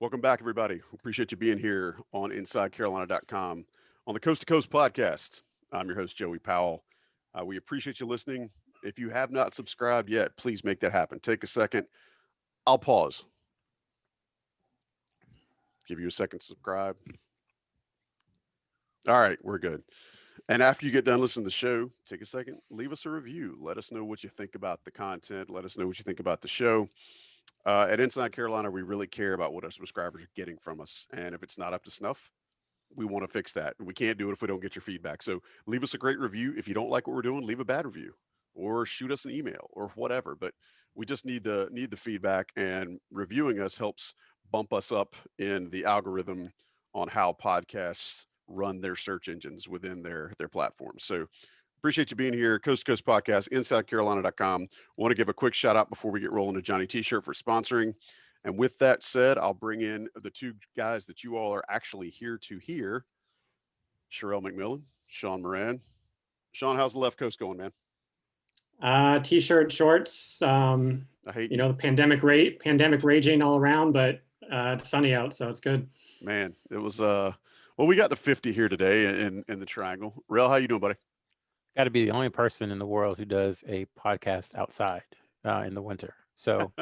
Welcome back, everybody. Appreciate you being here on InsideCarolina.com on the Coast to Coast podcast. I'm your host, Joey Powell. We appreciate you listening. If you have not subscribed yet, please make that happen. Take a second. I'll pause. Give you a second to subscribe. All right, we're good. And after you get done listening to the show, take a second, leave us a review. Let us know what you think about the content. Let us know what you think about the show. At Inside Carolina, we really care about what our subscribers are getting from us. And if it's not up to snuff, we want to fix that. We can't do it if we don't get your feedback. So leave us a great review. If you don't like what we're doing, leave a bad review or shoot us an email or whatever. But we just need the feedback, and reviewing us helps bump us up in the algorithm on how podcasts run their search engines within their platforms. So appreciate you being here. Coast to Coast Podcast, InsideCarolina.com. Want to give a quick shout out before we get rolling to Johnny T-Shirt for sponsoring. And with that said, I'll bring in the two guys that you all are actually here to hear. Sherrell McMillan, Sean Moran. Sean, how's the left coast going, man? T-shirt, shorts. I hate the pandemic raging all around, but it's sunny out, so it's good. Man, it was well, we got to 50 here today in the Triangle. Rel, how you doing, buddy? Got to be the only person in the world who does a podcast outside in the winter. So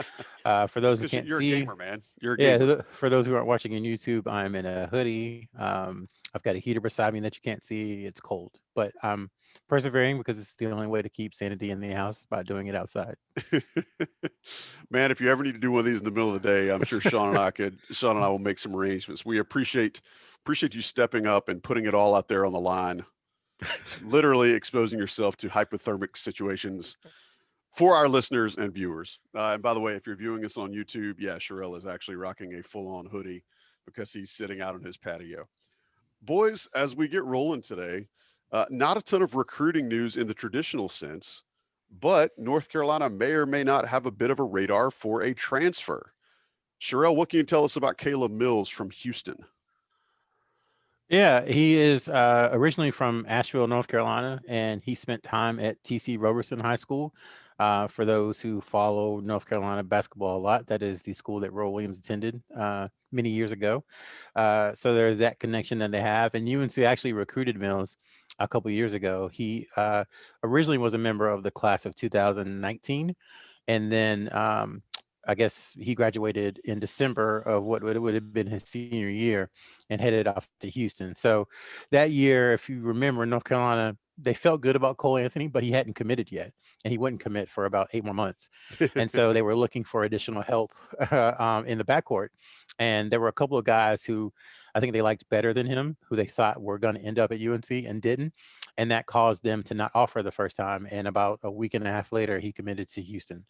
for those who can't you're see, a gamer, man. You're a gamer. Yeah, for those who aren't watching on YouTube, I'm in a hoodie. I've got a heater beside me that you can't see. It's cold, but I'm persevering because it's the only way to keep sanity in the house by doing it outside. Man, if you ever need to do one of these in the middle of the day, I'm sure Sean and I will make some arrangements. We appreciate you stepping up and putting it all out there on the line, literally exposing yourself to hypothermic situations for our listeners and viewers. And by the way, if you're viewing us on YouTube, yeah, Sherrell is actually rocking a full-on hoodie because he's sitting out on his patio. Boys, as we get rolling today, not a ton of recruiting news in the traditional sense, but North Carolina may or may not have a bit of a radar for a transfer. Sherrell, what can you tell us about Caleb Mills from Houston? Yeah, he is originally from Asheville, North Carolina, and he spent time at T.C. Roberson High School. For those who follow North Carolina basketball a lot, that is the school that Roy Williams attended many years ago. So there's that connection that they have. And UNC actually recruited Mills a couple of years ago. He originally was a member of the class of 2019, and then I guess he graduated in December of what would have been his senior year and headed off to Houston. So that year, if you remember, North Carolina, they felt good about Cole Anthony, but he hadn't committed yet, and he wouldn't commit for about 8 more months. And so they were looking for additional help in the backcourt. And there were a couple of guys who I think they liked better than him, who they thought were going to end up at UNC and didn't. And that caused them to not offer the first time. And about a week and a half later, he committed to Houston.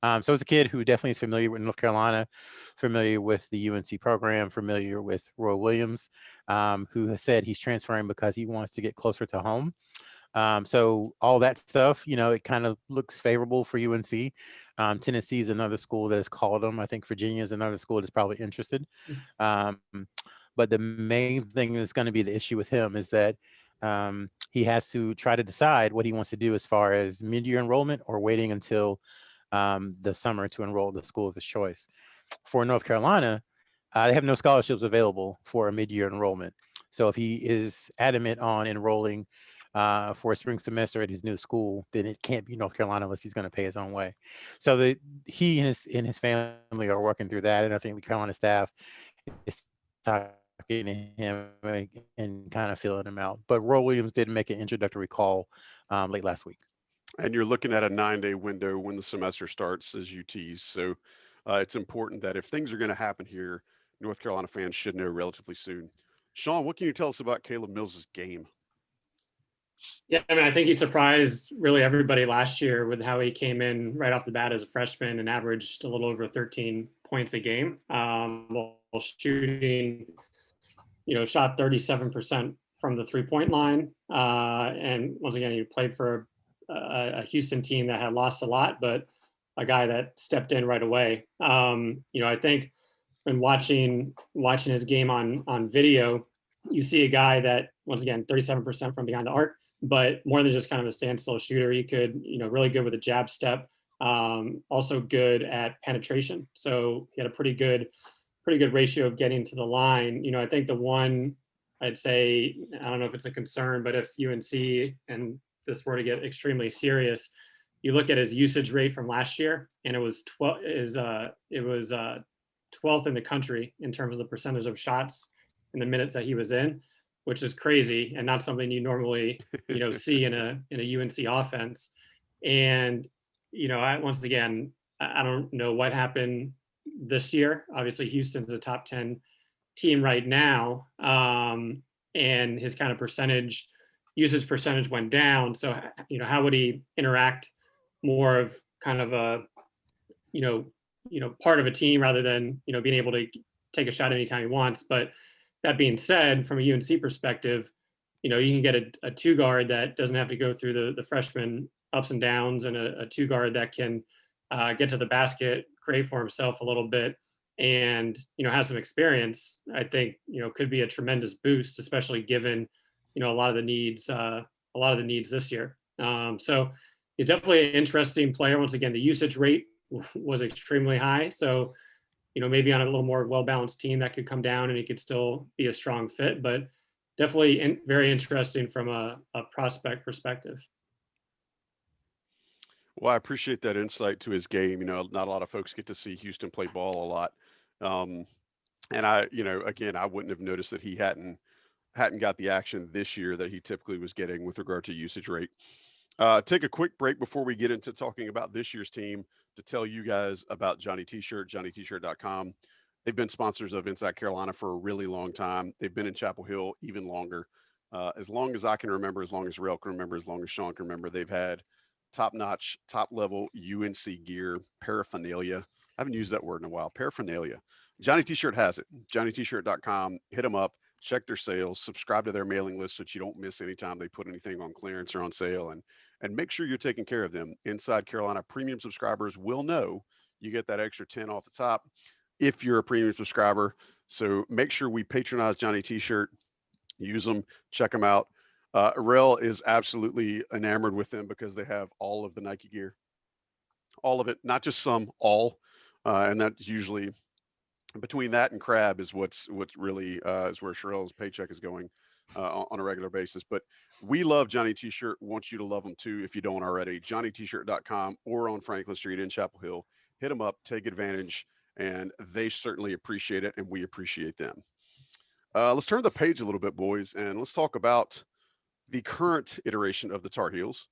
So it's a kid who definitely is familiar with North Carolina, familiar with the UNC program, familiar with Roy Williams, who has said he's transferring because he wants to get closer to home. So all that stuff, it kind of looks favorable for UNC. Tennessee is another school that has called him. I think Virginia is another school that's probably interested. But the main thing that's going to be the issue with him is that he has to try to decide what he wants to do as far as mid-year enrollment or waiting until the summer to enroll at the school of his choice. For North Carolina, they have no scholarships available for a mid-year enrollment. So if he is adamant on enrolling for a spring semester at his new school, then it can't be North Carolina unless he's going to pay his own way. So he and his family are working through that, and I think the Carolina staff is talking to him and kind of feeling him out. But Roy Williams did make an introductory call late last week. And you're looking at a 9-day window when the semester starts, as you tease. So it's important that if things are going to happen here, North Carolina fans should know relatively soon. Sean, what can you tell us about Caleb Mills' game? Yeah, I think he surprised really everybody last year with how he came in right off the bat as a freshman and averaged a little over 13 points a game, while shooting, shot 37% from the three-point line. And once again, he played for a Houston team that had lost a lot, but a guy that stepped in right away. I think when watching his game on video, you see a guy that, once again, 37% from behind the arc, but more than just kind of a standstill shooter. He could, really good with a jab step, also good at penetration. So he had a pretty good pretty good ratio of getting to the line. I think the one I'd say, I don't know if it's a concern, but if UNC, and this were to get extremely serious, you look at his usage rate from last year, and it was 12th in the country in terms of the percentage of shots in the minutes that he was in, which is crazy and not something you normally see in a UNC offense. And once again, I don't know what happened this year. Obviously, Houston's a top 10 team right now, and his kind of usage percentage went down. So how would he interact more of kind of a part of a team rather than being able to take a shot anytime he wants? But that being said, from a UNC perspective, you can get a two guard that doesn't have to go through the freshman ups and downs, and a two guard that can get to the basket, create for himself a little bit, and have some experience. I think could be a tremendous boost, especially given a lot of the needs this year. So he's definitely an interesting player. Once again, the usage rate was extremely high, so maybe on a little more well-balanced team that could come down and he could still be a strong fit, but definitely very interesting from a prospect perspective. Well, I appreciate that insight to his game. Not a lot of folks get to see Houston play ball a lot. And again, I wouldn't have noticed that he hadn't got the action this year that he typically was getting with regard to usage rate. Take a quick break before we get into talking about this year's team to tell you guys about Johnny T-Shirt, johnnytshirt.com. They've been sponsors of Inside Carolina for a really long time. They've been in Chapel Hill even longer. As long as I can remember, as long as Sherrell can remember, as long as Sean can remember, they've had top-notch, top-level UNC gear, paraphernalia. I haven't used that word in a while, paraphernalia. Johnny T-Shirt has it, johnnytshirt.com. Hit them up, check their sales, subscribe to their mailing list so that you don't miss any time they put anything on clearance or on sale, and make sure you're taking care of them. Inside Carolina premium subscribers will know you get that extra 10 off the top if you're a premium subscriber. So make sure we patronize Johnny T-Shirt, use them, check them out. Rel is absolutely enamored with them because they have all of the Nike gear, all of it, not just some, all. And that's usually between that and Crab is what's really is where Sherrell's paycheck is going on a regular basis. But we love Johnny T-Shirt. Want you to love them too if you don't already. JohnnyT-Shirt.com or on Franklin Street in Chapel Hill. Hit them up, take advantage, and they certainly appreciate it, and we appreciate them. Let's turn the page a little bit, boys, and let's talk about the current iteration of the Tar Heels.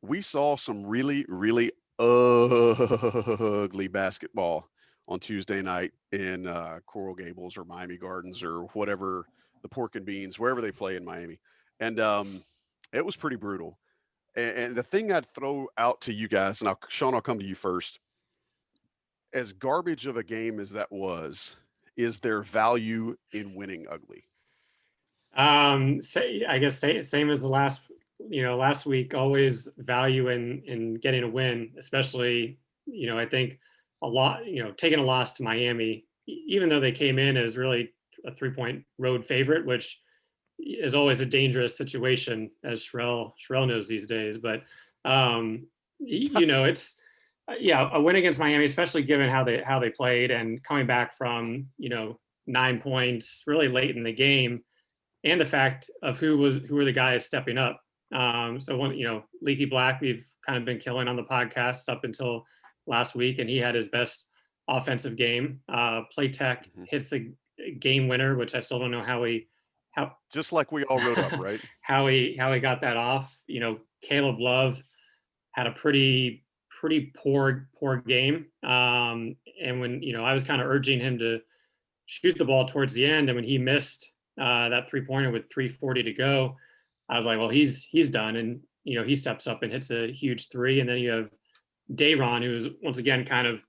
We saw some really, really ugly basketball on Tuesday night in Coral Gables or Miami Gardens or whatever, the Pork and Beans, wherever they play in Miami. And it was pretty brutal. And the thing I'd throw out to you guys, and Sean, I'll come to you first. As garbage of a game as that was, is there value in winning ugly? I guess same as the last week, always value in getting a win, especially, I think a lot, taking a loss to Miami, even though they came in as really a 3-point road favorite, which is always a dangerous situation, as Sherrell knows these days. But, it's, a win against Miami, especially given how they played and coming back from, 9 points really late in the game, and the fact of who were the guys stepping up. So one, Leaky Black, we've kind of been killing on the podcast up until last week, and he had his best offensive game. Playtech hits the game winner, which I still don't know how just like we all wrote up, right? how he got that off. Caleb Love had a pretty poor game. And when I was kind of urging him to shoot the ball towards the end, and when he missed that 3-pointer with 3:40 to go, I was like, well, he's done. And he steps up and hits a huge three. And then you have Dayron, who is once again kind of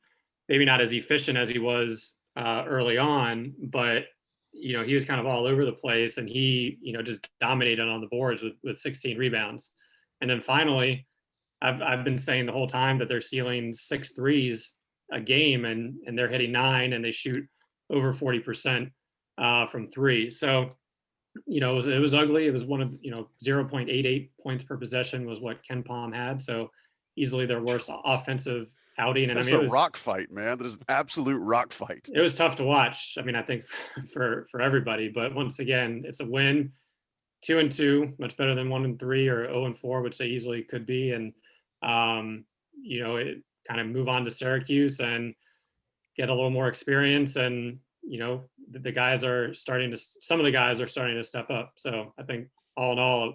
maybe not as efficient as he was early on, but he was kind of all over the place, and he just dominated on the boards with 16 rebounds. And then finally, I've been saying the whole time that they're sealing 6 threes a game, and they're hitting 9, and they shoot over 40% from 3. So it was ugly. It was one of 0.88 points per possession was what Ken Palm had. So easily their worst offensive outing. And I That's mean, a rock fight, man. That is an absolute rock fight. it was tough to watch. I mean, I think for everybody, but once again, it's a win. 2-2, much better than 1-3 or 0-4, which they easily could be. And it kind of move on to Syracuse and get a little more experience. And the guys are starting to. Some of the guys are starting to step up. So I think all in all,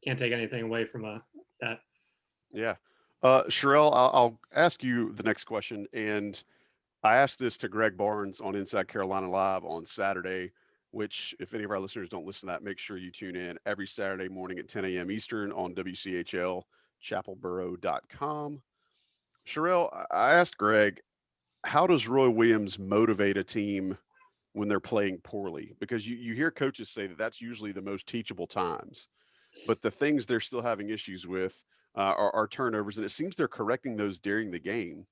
can't take anything away from that. Yeah. Sherrell, I'll ask you the next question. And I asked this to Greg Barnes on Inside Carolina Live on Saturday, which, if any of our listeners don't listen to that, make sure you tune in every Saturday morning at 10 a.m. Eastern on WCHL, chapelboro.com. Sherrell, I asked Greg, how does Roy Williams motivate a team when they're playing poorly? Because you hear coaches say that that's usually the most teachable times. But the things they're still having issues with are turnovers, and it seems they're correcting those during the game.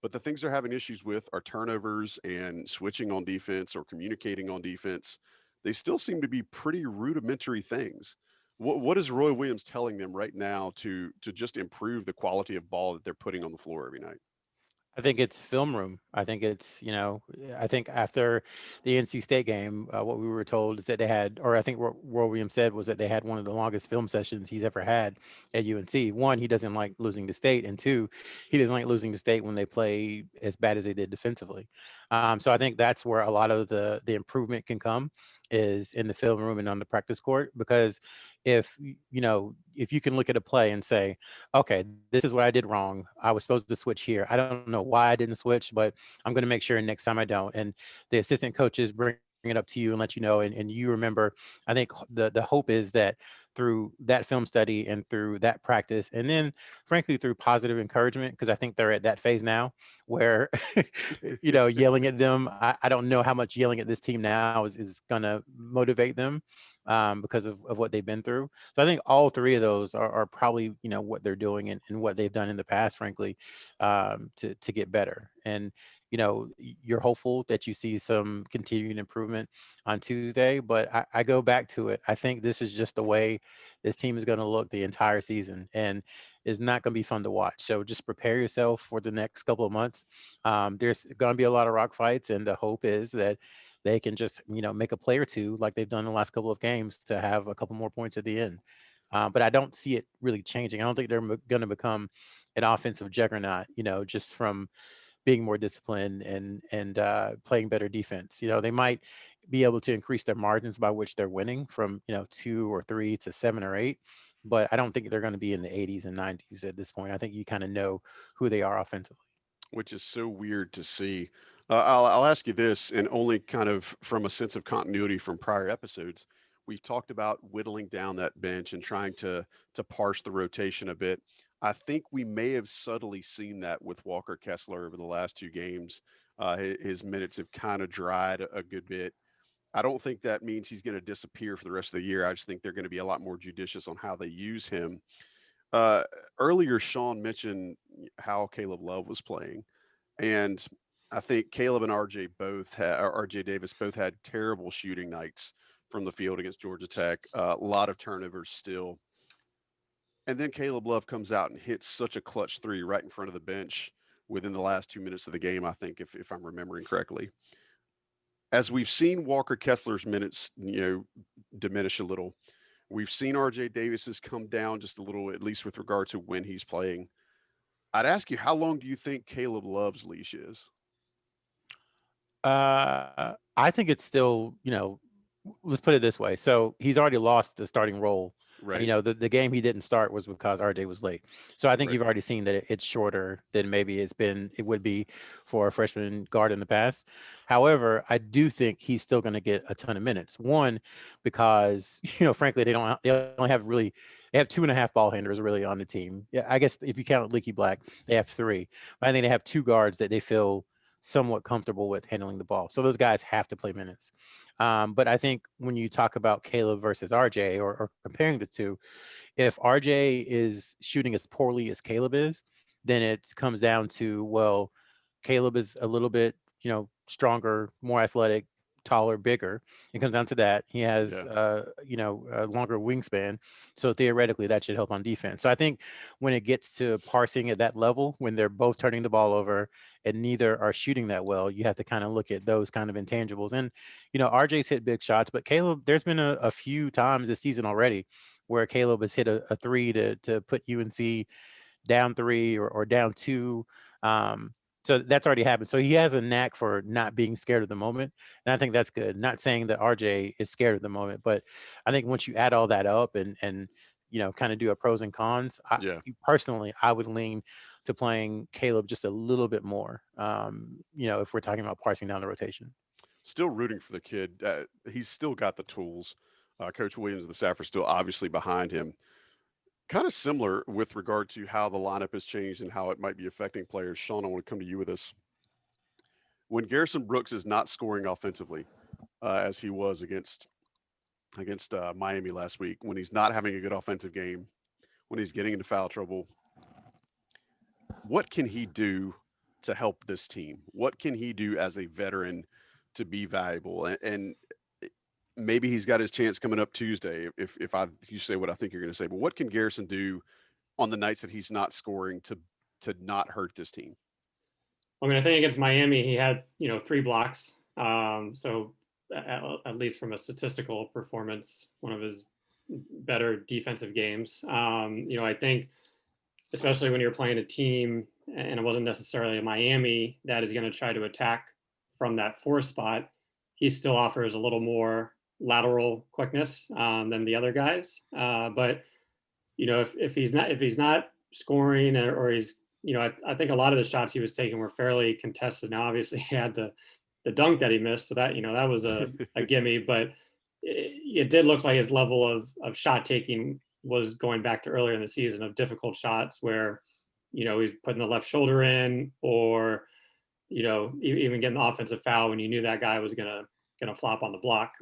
But the things they're having issues with are turnovers and switching on defense or communicating on defense. They still seem to be pretty rudimentary things. What is Roy Williams telling them right now to just improve the quality of ball that they're putting on the floor every night? I think it's film room. I think it's, I think after the NC State game, what we were told is that they had, or I think what Roy Williams said was that they had one of the longest film sessions he's ever had at UNC. One, he doesn't like losing to State, and two, he doesn't like losing to State when they play as bad as they did defensively. So I think that's where a lot of the improvement can come, is in the film room and on the practice court. Because if you can look at a play and say, okay, this is what I did wrong. I was supposed to switch here. I don't know why I didn't switch, but I'm going to make sure next time I don't. And the assistant coaches bring it up to you and let you know, and you remember. I think the hope is that through that film study and through that practice, and then frankly through positive encouragement, because I think they're at that phase now where yelling at them, I don't know how much yelling at this team now is going to motivate them, because of what they've been through. So I think all three of those are probably what they're doing, and what they've done in the past, frankly, to get better. And you're hopeful that you see some continuing improvement on Tuesday, but I go back to it. I think this is just the way this team is going to look the entire season, and is not going to be fun to watch. So just prepare yourself for the next couple of months. There's going to be a lot of rock fights, and the hope is that they can just make a play or two like they've done the last couple of games to have a couple more points at the end. But I don't see it really changing. I don't think they're going to become an offensive juggernaut, just from being more disciplined and playing better defense. They might be able to increase their margins by which they're winning from 2 or 3 to 7 or 8, but I don't think they're going to be in the 80s and 90s at this point. I think you kind of know who they are offensively. Which is so weird to see. I'll ask you this, and only kind of from a sense of continuity from prior episodes. We've talked about whittling down that bench and trying to parse the rotation a bit. I think we may have subtly seen that with Walker Kessler over the last two games. His minutes have kind of dried a good bit. I don't think that means he's going to disappear for the rest of the year. I just think they're going to be a lot more judicious on how they use him. Uh, Earlier, Sean mentioned how Caleb Love was playing, and I think Caleb and RJ Davis both had terrible shooting nights from the field against Georgia Tech. A lot of turnovers still, and then Caleb Love comes out and hits such a clutch three right in front of the bench within the last 2 minutes of the game. I think, if I'm remembering correctly. As we've seen Walker Kessler's minutes, diminish a little. We've seen RJ Davis's come down just a little, at least with regard to when he's playing. I'd ask you, how long do you think Caleb Love's leash is? I think it's still, let's put it this way. So he's already lost the starting role. Right. The game he didn't start was because RJ was late. So I think Right. you've already seen that it's shorter than maybe it would be for a freshman guard in the past. However, I do think he's still going to get a ton of minutes. One, because, frankly, they only have really, they have 2.5 ball handlers really on the team. Yeah, I guess if you count Leaky Black, they have 3. But I think they have 2 guards that they feel somewhat comfortable with handling the ball. So those guys have to play minutes. But I think when you talk about Caleb versus RJ, or comparing the two, if RJ is shooting as poorly as Caleb is, then it comes down to, well, Caleb is a little bit, stronger, more athletic, taller, bigger. It comes down to that. He has, Yeah. a longer wingspan. So theoretically, that should help on defense. So I think when it gets to parsing at that level, when they're both turning the ball over and neither are shooting that well, you have to kind of look at those kind of intangibles. And, RJ's hit big shots, but Caleb, there's been a few times this season already where Caleb has hit a three to put UNC down three or down two. So that's already happened. So he has a knack for not being scared of the moment. And I think that's good. Not saying that RJ is scared of the moment, but I think once you add all that up and kind of do a pros and cons, Yeah. personally, I would lean to playing Caleb just a little bit more, if we're talking about parsing down the rotation. Still rooting for the kid. He's still got the tools. Coach Williams, the staff are still obviously behind him. Kind of similar with regard to how the lineup has changed and how it might be affecting players. Sean, I want to come to you with this. When Garrison Brooks is not scoring offensively, as he was against Miami last week, when he's not having a good offensive game, when he's getting into foul trouble, what can he do to help this team? What can he do as a veteran to be valuable? And maybe he's got his chance coming up Tuesday. If you say what I think you're going to say, but what can Garrison do on the nights that he's not scoring to not hurt this team? I mean, I think against Miami, he had 3 blocks. So at least from a statistical performance, one of his better defensive games. I think especially when you're playing a team, and it wasn't necessarily a Miami that is going to try to attack from that 4 spot, he still offers a little more lateral quickness than the other guys. But if he's not scoring or he's I think a lot of the shots he was taking were fairly contested. Now, obviously, he had the dunk that he missed, so that was a gimme. But it did look like his level of shot taking was going back to earlier in the season of difficult shots where he's putting the left shoulder in, or even getting the offensive foul when you knew that guy was gonna flop on the block.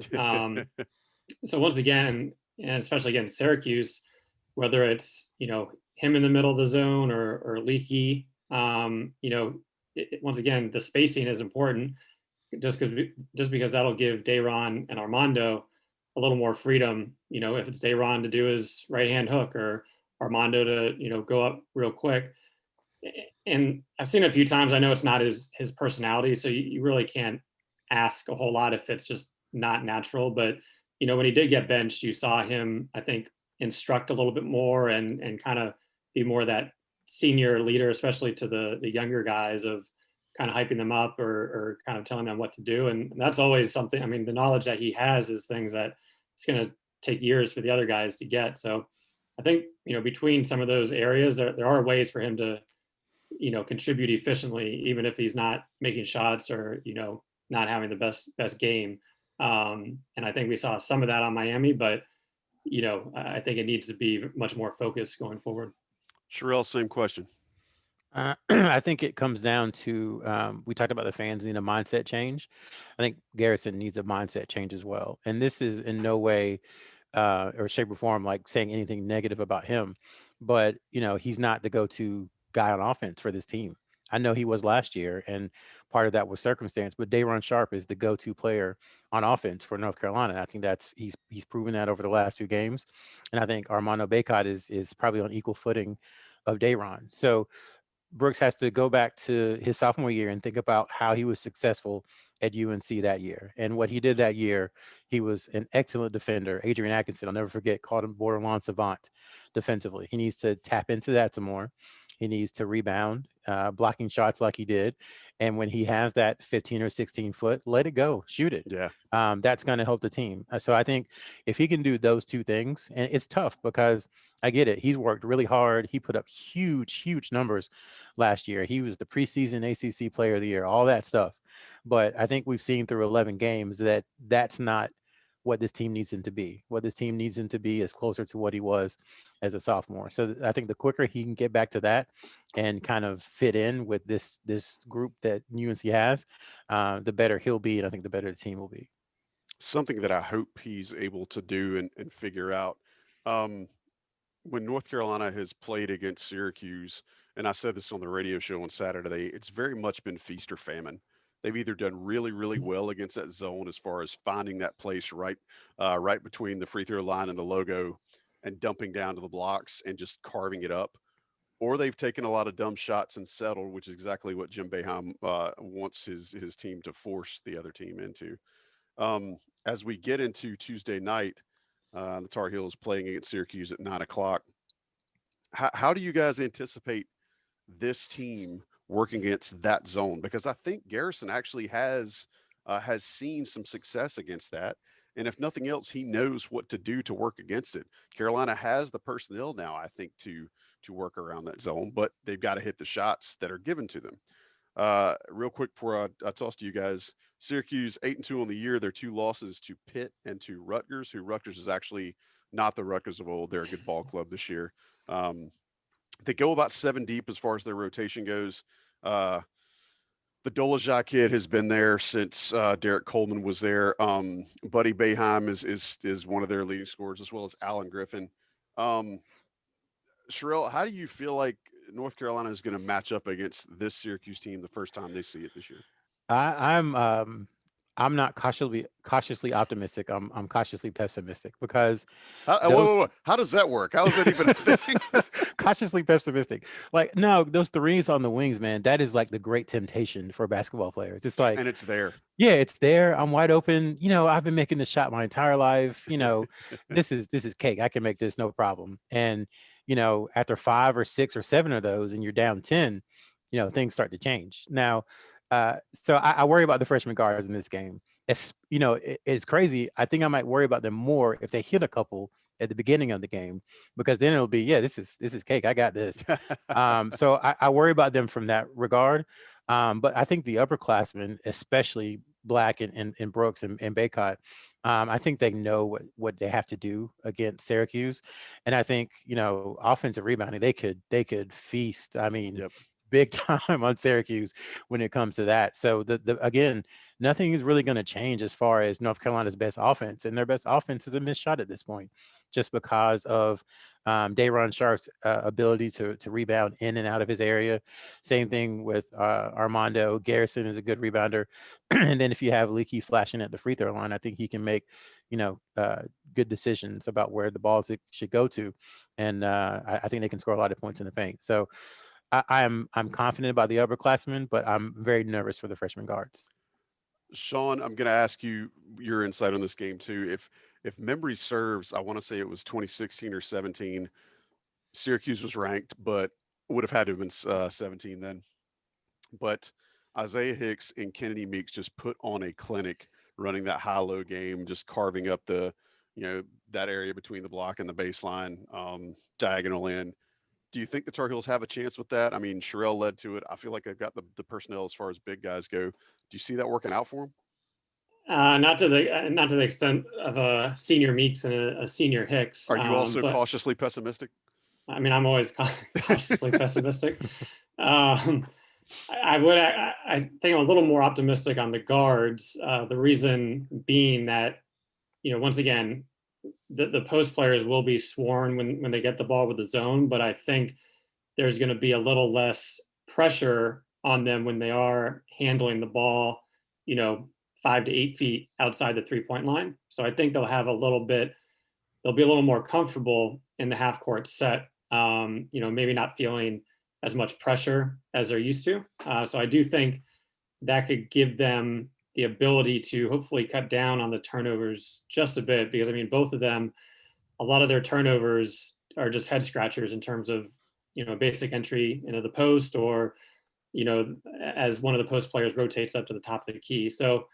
So once again, and especially against Syracuse, whether it's him in the middle of the zone or Leaky, once again the spacing is important, just because that'll give Dayron and Armando a little more freedom. If it's Dayron to do his right hand hook or Armando to go up real quick. And I've seen it a few times. I know it's not his personality, so you really can't ask a whole lot if it's just not natural. But when he did get benched, you saw him, I think, instruct a little bit more and kind of be more that senior leader, especially to the younger guys, of kind of hyping them up or kind of telling them what to do. And that's always something. I mean, the knowledge that he has is things that it's going to take years for the other guys to get. So I think between some of those areas, there are ways for him to contribute efficiently, even if he's not making shots or not having the best game. And I think we saw some of that on Miami, but I think it needs to be much more focused going forward. Sherrell, same question. I think it comes down to we talked about the fans need a mindset change. I think Garrison needs a mindset change as well. And this is in no way or shape or form like saying anything negative about him, but he's not the go-to guy on offense for this team. I know he was last year, and part of that was circumstance. But Dayron Sharp is the go-to player on offense for North Carolina. And I think he's proven that over the last 2 games, and I think Armando Bacot is probably on equal footing of Dayron. So Brooks has to go back to his sophomore year and think about how he was successful at UNC that year. And what he did that year, he was an excellent defender. Adrian Atkinson, I'll never forget, called him borderline savant defensively. He needs to tap into that some more. He needs to rebound, blocking shots like he did. And when he has that 15 or 16 foot, let it go, shoot it. Yeah. That's going to help the team. So I think if he can do those 2 things, and it's tough because I get it. He's worked really hard. He put up huge numbers last year. He was the preseason ACC player of the year, all that stuff. But I think we've seen through 11 games that that's not what this team needs him to be. What this team needs him to be is closer to what he was as a sophomore. So I think the quicker he can get back to that and kind of fit in with this group that UNC has, the better he'll be, and I think the better the team will be. Something that I hope he's able to do and figure out. Um, when North Carolina has played against Syracuse, and I said this on the radio show on Saturday, it's very much been feast or famine. they've either done really, really well against that zone as far as finding that place right between the free throw line and the logo and dumping down to the blocks and just carving it up, or they've taken a lot of dumb shots and settled, which is exactly what Jim Boeheim wants his team to force the other team into. As we get into Tuesday night, the Tar Heels playing against Syracuse at 9 o'clock. How do you guys anticipate this team working against that zone? Because I think Garrison actually has seen some success against that, and if nothing else, he knows what to do to work against it. Carolina has the personnel now, I think, to work around that zone, but they've got to hit the shots that are given to them. Real quick before I toss to you guys, Syracuse 8-2 on the year. Their 2 losses to Pitt and to Rutgers, who Rutgers is actually not the Rutgers of old. They're a good ball club this year. They go about 7 deep as far as their rotation goes. The Dolezaj kid has been there since Derek Coleman was there. Buddy Boeheim is one of their leading scorers, as well as Alan Griffin. Sherrell, how do you feel like North Carolina is going to match up against this Syracuse team the first time they see it this year? I'm not cautiously optimistic. I'm cautiously pessimistic because whoa. How does that work? How is that even a thing? Cautiously pessimistic. Like, no, those threes on the wings, man, that is like the great temptation for basketball players. It's like, and it's there. Yeah, it's there. I'm wide open. I've been making this shot my entire life. This is cake. I can make this no problem. And after 5 or 6 or 7 of those, and you're down 10, things start to change. Now, so I worry about the freshman guards in this game. It's crazy. I think I might worry about them more if they hit a couple at the beginning of the game, because then it'll be, this is cake. I got this. So I worry about them from that regard. But I think the upperclassmen, especially Black and Brooks and Baycott, I think they know what they have to do against Syracuse. And I think, offensive rebounding, they could feast. I mean, Yep. Big time on Syracuse when it comes to that. So again, nothing is really going to change as far as North Carolina's best offense, and their best offense is a missed shot at this point, just because of Day'Ron Sharp's ability to rebound in and out of his area. Same thing with Armando. Garrison is a good rebounder. And then if you have Leaky flashing at the free throw line, I think he can make, good decisions about where the balls should go to. And I think they can score a lot of points in the paint. So I'm confident about the upperclassmen, but I'm very nervous for the freshman guards. Sean, I'm going to ask you your insight on this game too. If memory serves, I want to say it was 2016 or 17. Syracuse was ranked, but would have had to have been 17 then. But Isaiah Hicks and Kennedy Meeks just put on a clinic running that high-low game, just carving up that area between the block and the baseline, diagonal in. Do you think the Tar Heels have a chance with that? I mean, Sherrell led to it. I feel like they've got the personnel as far as big guys go. Do you see that working out for them? Not to the extent of a senior Meeks and a senior Hicks. Are you also cautiously pessimistic? I mean, I'm always cautiously pessimistic. I think I'm a little more optimistic on the guards. The reason being that, once again, the post players will be sworn when they get the ball with the zone, but I think there's going to be a little less pressure on them when they are handling the ball, 5 to 8 feet outside the 3-point line. So I think they'll be a little more comfortable in the half court set, maybe not feeling as much pressure as they're used to. So I do think that could give them the ability to hopefully cut down on the turnovers just a bit, because I mean, both of them, a lot of their turnovers are just head scratchers in terms of, basic entry into the post, or, as one of the post players rotates up to the top of the key. So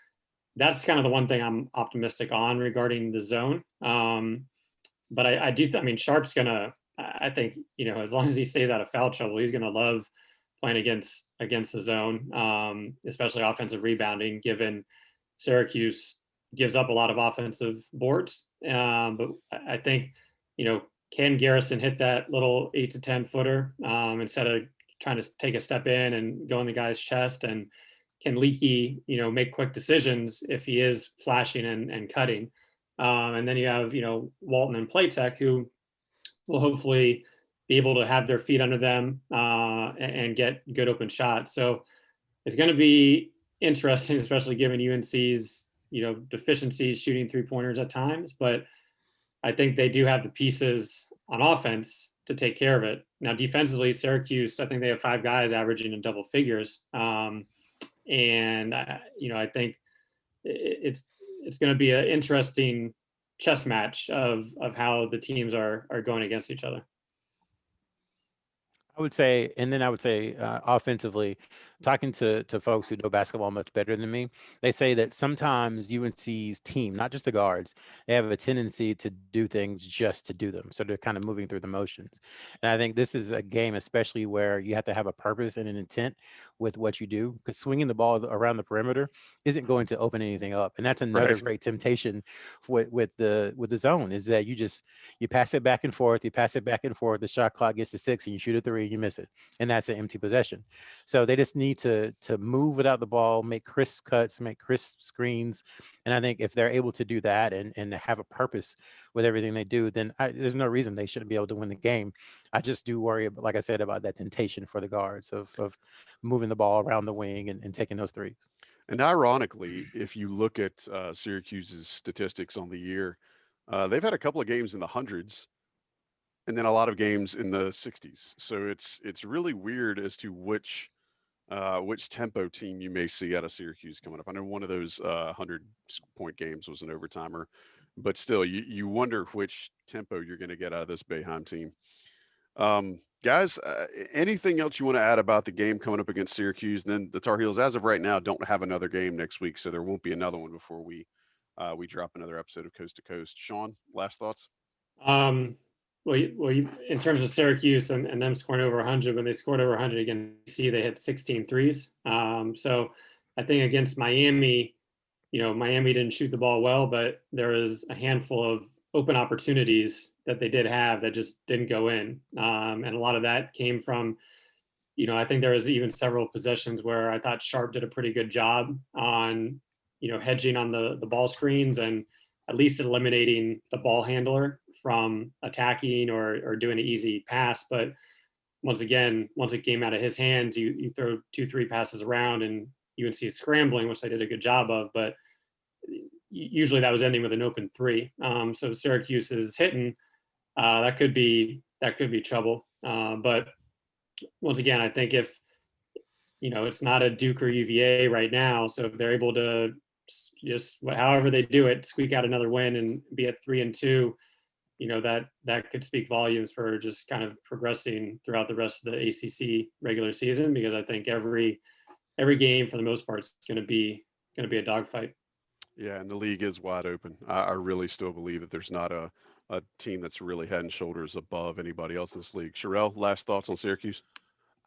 that's kind of the one thing I'm optimistic on regarding the zone. But I do, Sharp's I think, as long as he stays out of foul trouble, he's going to love playing against the zone, especially offensive rebounding, given Syracuse gives up a lot of offensive boards. But I think, can Garrison hit that little 8 to 10 footer instead of trying to take a step in and go in the guy's chest? And can Leaky, make quick decisions if he is flashing and cutting? And then you have, Walton and Playtech, who will hopefully be able to have their feet under them and get good open shots. So it's going to be interesting, especially given UNC's, deficiencies shooting 3-pointers at times. But I think they do have the pieces on offense to take care of it. Now, defensively, Syracuse, I think they have 5 guys averaging in double figures. And I think it's going to be an interesting chess match of how the teams are going against each other. I would say, and then I would say offensively, talking to folks who know basketball much better than me, they say that sometimes UNC's team, not just the guards, they have a tendency to do things just to do them. So they're kind of moving through the motions. And I think this is a game, especially where you have to have a purpose and an intent with what you do, because swinging the ball around the perimeter isn't going to open anything up. And that's another Right. great temptation with the zone, is that you pass it back and forth, the shot clock gets to 6 and you shoot a 3 and you miss it. And that's an empty possession. So they just need to move without the ball, make crisp cuts, make crisp screens. And I think if they're able to do that and have a purpose with everything they do, then there's no reason they shouldn't be able to win the game. I just do worry about, like I said, about that temptation for the guards of moving the ball around the wing and taking those threes. And ironically, if you look at Syracuse's statistics on the year, they've had a couple of games in the hundreds, and then a lot of games in the 60s. So it's really weird as to which tempo team you may see out of Syracuse coming up. I know one of those 100-point games was an overtimer, but still, you wonder which tempo you're going to get out of this Boeheim team. Guys, anything else you want to add about the game coming up against Syracuse? And then the Tar Heels, as of right now, don't have another game next week, so there won't be another one before we drop another episode of Coast to Coast. Sean, last thoughts? In terms of Syracuse and them scoring over 100, when they scored over 100 against DC, they hit 16 threes. So I think against Miami, Miami didn't shoot the ball well, but there was a handful of open opportunities that they did have that just didn't go in. And a lot of that came from, I think there was even several possessions where I thought Sharp did a pretty good job on, hedging on the ball screens and at least eliminating the ball handler from attacking or doing an easy pass. But once it came out of his hands, you throw 2-3 passes around and UNC is scrambling, which they did a good job of, but usually that was ending with an open 3. So Syracuse is hitting, that could be trouble. But once again, I think if, it's not a Duke or UVA right now, so if they're able to just however they do it, squeak out another win and be at 3-2, that could speak volumes for just kind of progressing throughout the rest of the ACC regular season, because I think every game for the most part is going to be a dogfight. Yeah, and the league is wide open. I really still believe that there's not a team that's really head and shoulders above anybody else in this league. Sherrell, last thoughts on Syracuse?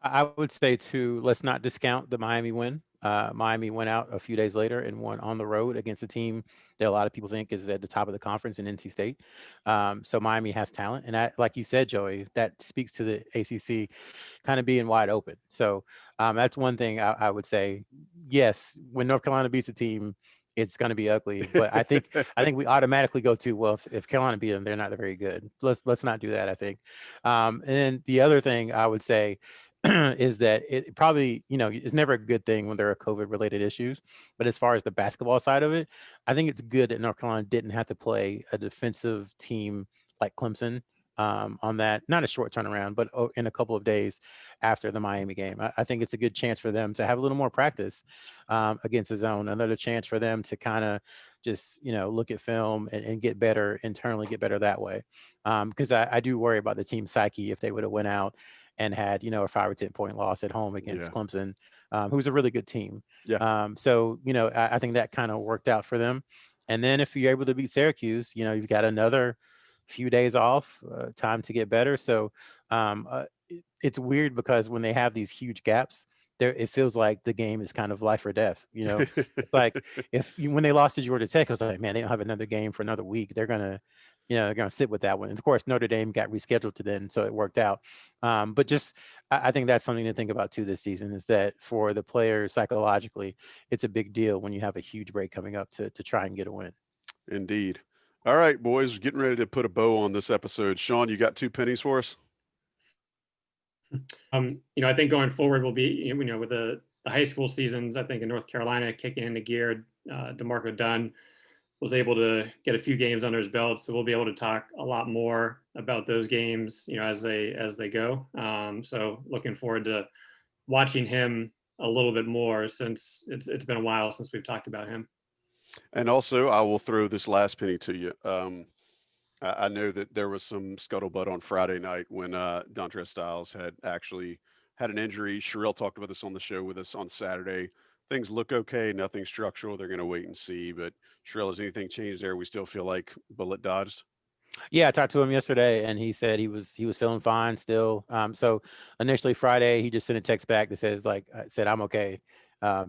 I would say let's not discount the Miami win. Miami went out a few days later and won on the road against a team that a lot of people think is at the top of the conference in NC State. So Miami has talent. And like you said, Joey, that speaks to the ACC kind of being wide open. So that's one thing I would say. Yes, when North Carolina beats a team, it's going to be ugly. But I think we automatically go to, well, if Carolina beat them, they're not very good. Let's not do that, I think. And then the other thing I would say is that it probably, it's never a good thing when there are COVID related issues. But as far as the basketball side of it, I think it's good that North Carolina didn't have to play a defensive team like Clemson on that, not a short turnaround, but in a couple of days after the Miami game. I think it's a good chance for them to have a little more practice against the zone, another chance for them to kind of just, look at film and get better internally, get better that way. Because I do worry about the team psyche if they would have went out and had, a 5 or 10 point loss at home against Clemson, who's a really good team. Yeah. So, I think that kind of worked out for them. And then if you're able to beat Syracuse, you've got another few days off, time to get better. So it's weird because when they have these huge gaps, it feels like the game is kind of life or death. It's like when they lost to Georgia Tech, I was like, man, they don't have another game for another week. They're gonna sit with that one. And of course, Notre Dame got rescheduled to then, so it worked out. But just I think that's something to think about too this season, is that for the players psychologically, it's a big deal when you have a huge break coming up to try and get a win. Indeed. All right, boys, getting ready to put a bow on this episode. Sean, you got 2 pennies for us? I think going forward will be, with the the high school seasons, I think in North Carolina, kicking into gear. DeMarco Dunn was able to get a few games under his belt, so we'll be able to talk a lot more about those games, as they go. So looking forward to watching him a little bit more, since it's been a while since we've talked about him. And also, I will throw this last penny to you. I know that there was some scuttlebutt on Friday night when Dontrez Styles had actually had an injury. Sherrell talked about this on the show with us on Saturday. Things look okay, nothing structural. They're going to wait and see. But Sherrell, has anything changed there? We still feel like bullet dodged. Yeah, I talked to him yesterday, and he said he was feeling fine still. So initially Friday, he just sent a text back that says said I'm okay,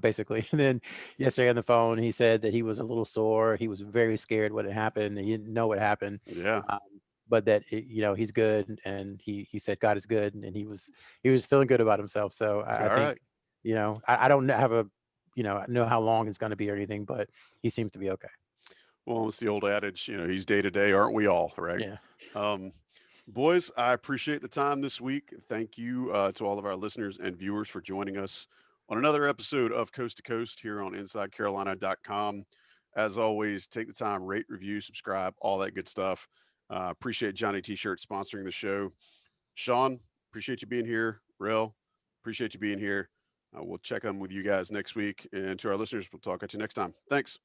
basically. And then yesterday on the phone, he said that he was a little sore. He was very scared what had happened. He didn't know what happened, Yeah. but that he's good, and he said God is good, and he was feeling good about himself. So I All think right. I don't have a know how long it's going to be or anything, but he seems to be okay. Well, it's the old adage, he's day to day, aren't we all? Right. Yeah. Um, Boys, I appreciate the time this week. Thank you to all of our listeners and viewers for joining us on another episode of Coast to Coast here on InsideCarolina.com. As always, take the time, rate, review, subscribe, all that good stuff. Appreciate Johnny T-Shirt sponsoring the show. Sean, appreciate you being here. Rel, appreciate you being here. We'll check on with you guys next week. And to our listeners, we'll talk at you next time. Thanks.